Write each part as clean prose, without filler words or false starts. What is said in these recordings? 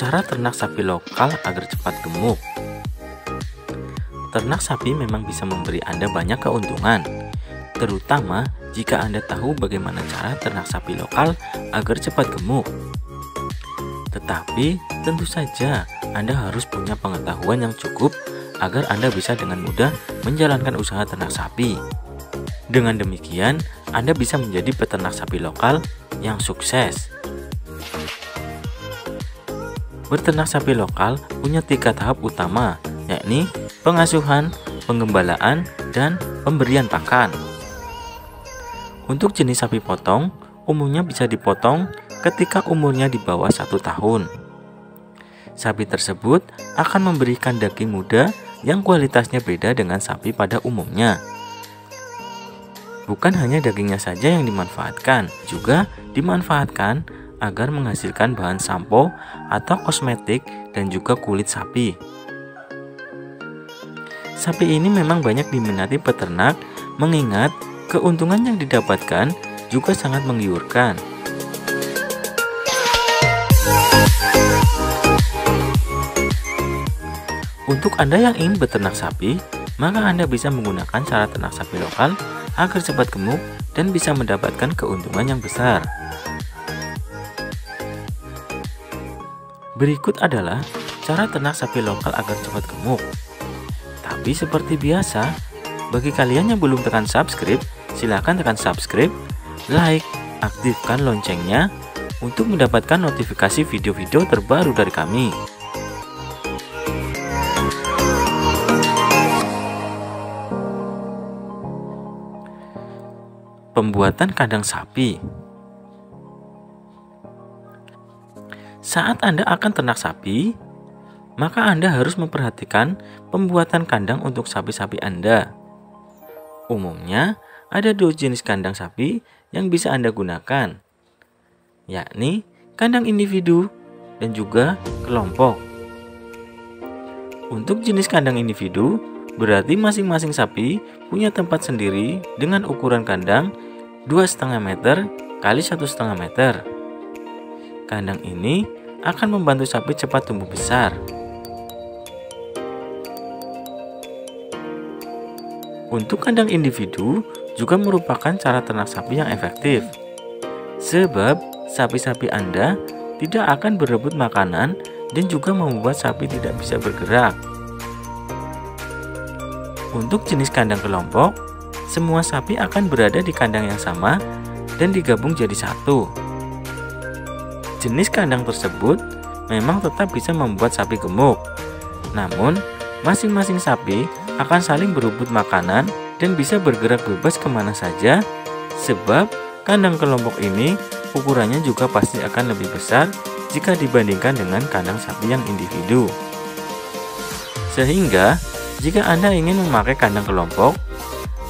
Cara ternak sapi lokal agar cepat gemuk. Ternak sapi memang bisa memberi Anda banyak keuntungan, terutama jika Anda tahu bagaimana cara ternak sapi lokal agar cepat gemuk. Tetapi tentu saja Anda harus punya pengetahuan yang cukup agar Anda bisa dengan mudah menjalankan usaha ternak sapi. Dengan demikian, Anda bisa menjadi peternak sapi lokal yang sukses. Beternak sapi lokal punya 3 tahap utama, yakni pengasuhan, penggembalaan, dan pemberian pakan. Untuk jenis sapi potong, umumnya bisa dipotong ketika umurnya di bawah 1 tahun. Sapi tersebut akan memberikan daging muda yang kualitasnya beda dengan sapi pada umumnya. Bukan hanya dagingnya saja yang dimanfaatkan, juga dimanfaatkan agar menghasilkan bahan sampo atau kosmetik dan juga kulit sapi. Sapi ini memang banyak diminati peternak mengingat keuntungan yang didapatkan juga sangat menggiurkan. Untuk Anda yang ingin beternak sapi, maka Anda bisa menggunakan cara ternak sapi lokal agar cepat gemuk dan bisa mendapatkan keuntungan yang besar. Berikut adalah cara ternak sapi lokal agar cepat gemuk. Tapi seperti biasa, bagi kalian yang belum tekan subscribe, silahkan tekan subscribe, like, aktifkan loncengnya untuk mendapatkan notifikasi video-video terbaru dari kami. Pembuatan kandang sapi. Saat Anda akan ternak sapi, maka Anda harus memperhatikan pembuatan kandang untuk sapi-sapi Anda. Umumnya, ada 2 jenis kandang sapi yang bisa Anda gunakan, yakni kandang individu dan juga kelompok. Untuk jenis kandang individu, berarti masing-masing sapi punya tempat sendiri dengan ukuran kandang 2,5 meter x 1,5 meter. Kandang ini akan membantu sapi cepat tumbuh besar. Untuk kandang individu juga merupakan cara ternak sapi yang efektif, sebab sapi-sapi Anda tidak akan berebut makanan dan juga membuat sapi tidak bisa bergerak. Untuk jenis kandang kelompok, semua sapi akan berada di kandang yang sama dan digabung jadi satu. Jenis kandang tersebut memang tetap bisa membuat sapi gemuk, namun masing-masing sapi akan saling berebut makanan dan bisa bergerak bebas kemana saja, sebab kandang kelompok ini ukurannya juga pasti akan lebih besar jika dibandingkan dengan kandang sapi yang individu. Sehingga jika Anda ingin memakai kandang kelompok,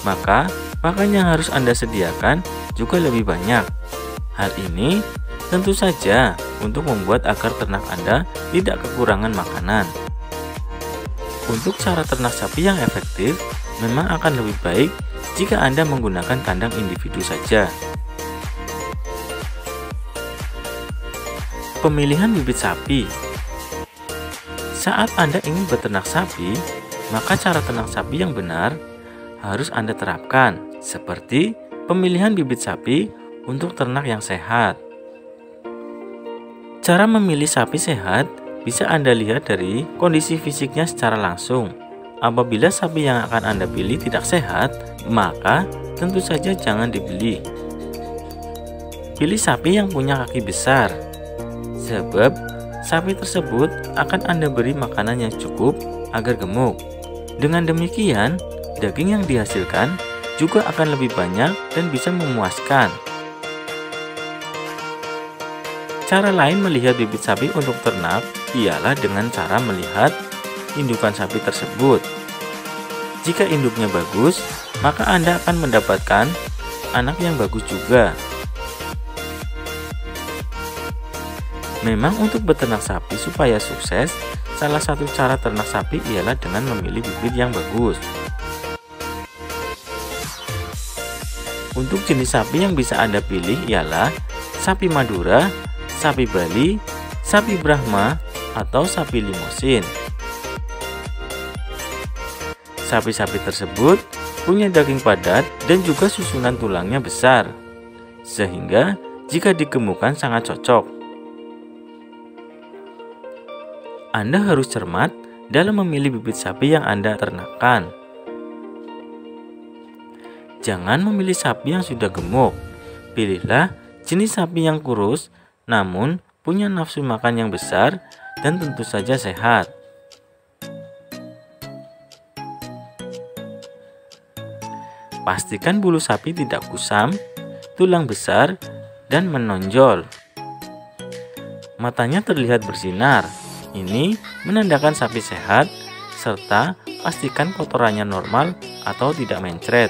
maka pakan yang harus Anda sediakan juga lebih banyak. Hal ini tentu saja untuk membuat agar ternak Anda tidak kekurangan makanan. Untuk cara ternak sapi yang efektif, memang akan lebih baik jika Anda menggunakan kandang individu saja. Pemilihan bibit sapi. Saat Anda ingin beternak sapi, maka cara ternak sapi yang benar harus Anda terapkan, seperti pemilihan bibit sapi untuk ternak yang sehat. Cara memilih sapi sehat bisa Anda lihat dari kondisi fisiknya secara langsung. Apabila sapi yang akan Anda pilih tidak sehat, maka tentu saja jangan dibeli. Pilih sapi yang punya kaki besar, sebab sapi tersebut akan Anda beri makanan yang cukup agar gemuk. Dengan demikian, daging yang dihasilkan juga akan lebih banyak dan bisa memuaskan. Cara lain melihat bibit sapi untuk ternak ialah dengan cara melihat indukan sapi tersebut. Jika induknya bagus, maka Anda akan mendapatkan anak yang bagus juga. Memang untuk beternak sapi supaya sukses, salah satu cara ternak sapi ialah dengan memilih bibit yang bagus. Untuk jenis sapi yang bisa Anda pilih ialah sapi Madura, sapi Bali, sapi Brahma, atau sapi limosin. Sapi-sapi tersebut punya daging padat dan juga susunan tulangnya besar, sehingga jika digemukkan sangat cocok. Anda harus cermat dalam memilih bibit sapi yang Anda ternakkan. Jangan memilih sapi yang sudah gemuk. Pilihlah jenis sapi yang kurus, namun punya nafsu makan yang besar dan tentu saja sehat. Pastikan bulu sapi tidak kusam, tulang besar, dan menonjol. Matanya terlihat bersinar. Ini menandakan sapi sehat, serta pastikan kotorannya normal atau tidak mencret.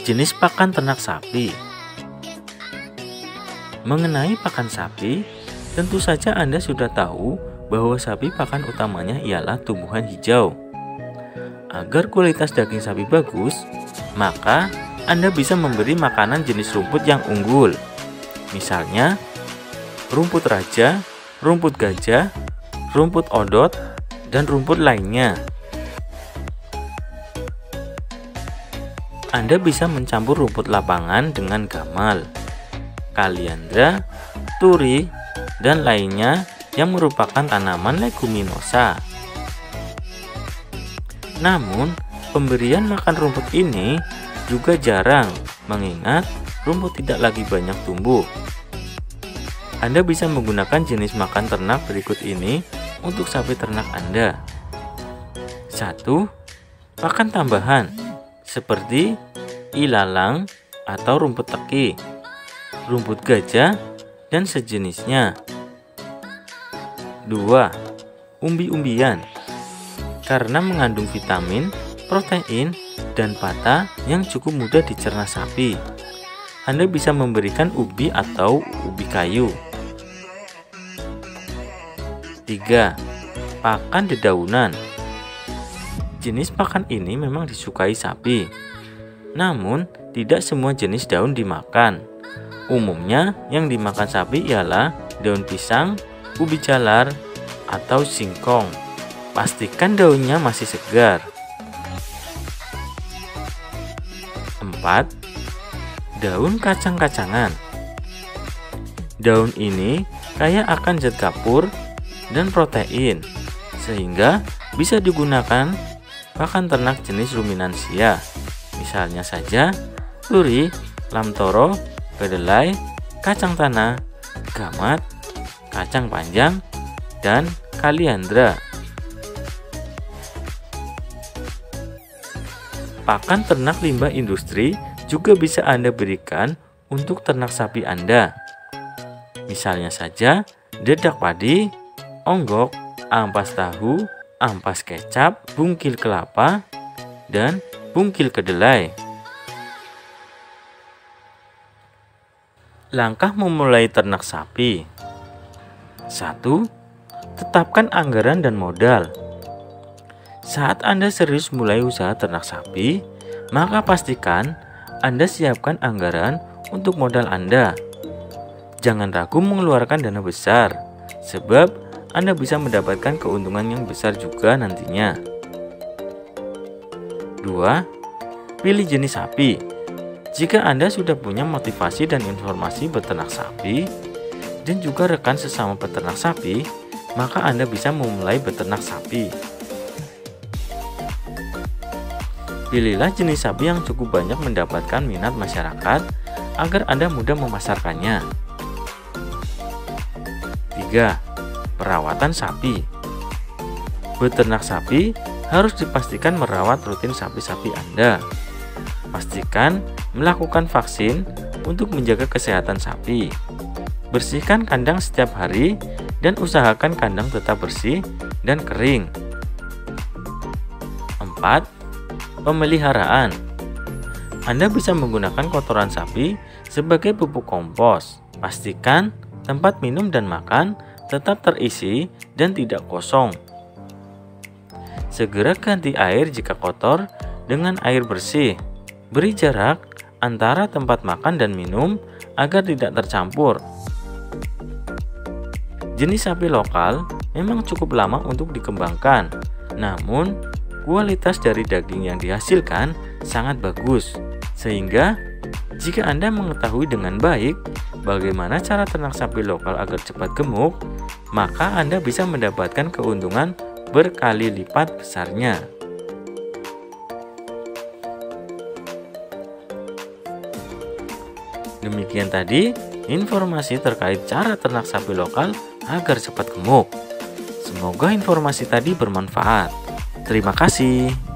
Jenis pakan ternak sapi. Mengenai pakan sapi, tentu saja Anda sudah tahu bahwa sapi pakan utamanya ialah tumbuhan hijau. Agar kualitas daging sapi bagus, maka Anda bisa memberi makanan jenis rumput yang unggul. Misalnya, rumput raja, rumput gajah, rumput odot, dan rumput lainnya. Anda bisa mencampur rumput lapangan dengan gamal, kaliandra, turi, dan lainnya yang merupakan tanaman leguminosa. Namun, pemberian makan rumput ini juga jarang, mengingat rumput tidak lagi banyak tumbuh. Anda bisa menggunakan jenis makan ternak berikut ini untuk sapi ternak Anda. 1. Pakan tambahan seperti ilalang atau rumput teki, rumput gajah, dan sejenisnya. 2. Umbi-umbian karena mengandung vitamin, protein, dan pata yang cukup mudah dicerna sapi. Anda bisa memberikan ubi atau ubi kayu. 3. Pakan dedaunan. Jenis pakan ini memang disukai sapi, namun tidak semua jenis daun dimakan. Umumnya yang dimakan sapi ialah daun pisang, ubi jalar, atau singkong. Pastikan daunnya masih segar. 4. Daun kacang-kacangan. Daun ini kaya akan zat kapur dan protein, sehingga bisa digunakan pakan ternak jenis ruminansia. Misalnya saja turi, lamtoro, kedelai, kacang tanah, gamat, kacang panjang, dan kaliandra. Pakan ternak limbah industri juga bisa Anda berikan untuk ternak sapi Anda. Misalnya saja dedak padi, onggok, ampas tahu, ampas kecap, bungkil kelapa, dan bungkil kedelai. Langkah memulai ternak sapi. 1. Tetapkan anggaran dan modal. Saat Anda serius mulai usaha ternak sapi, maka pastikan Anda siapkan anggaran untuk modal Anda. Jangan ragu mengeluarkan dana besar, sebab Anda bisa mendapatkan keuntungan yang besar juga nantinya. 2. Pilih jenis sapi. Jika Anda sudah punya motivasi dan informasi beternak sapi, dan juga rekan sesama peternak sapi, maka Anda bisa memulai beternak sapi. Pilihlah jenis sapi yang cukup banyak mendapatkan minat masyarakat agar Anda mudah memasarkannya. 3. Perawatan sapi. Beternak sapi harus dipastikan merawat rutin sapi-sapi Anda. Pastikan melakukan vaksin untuk menjaga kesehatan sapi. Bersihkan kandang setiap hari dan usahakan kandang tetap bersih dan kering. 4. Pemeliharaan. Anda bisa menggunakan kotoran sapi sebagai pupuk kompos. Pastikan tempat minum dan makan tetap terisi dan tidak kosong. Segera ganti air jika kotor dengan air bersih. Beri jarak antara tempat makan dan minum agar tidak tercampur. Jenis sapi lokal memang cukup lama untuk dikembangkan, namun kualitas dari daging yang dihasilkan sangat bagus. Sehingga jika Anda mengetahui dengan baik bagaimana cara ternak sapi lokal agar cepat gemuk, maka Anda bisa mendapatkan keuntungan berkali lipat besarnya. Demikian tadi informasi terkait cara ternak sapi lokal agar cepat gemuk. Semoga informasi tadi bermanfaat. Terima kasih.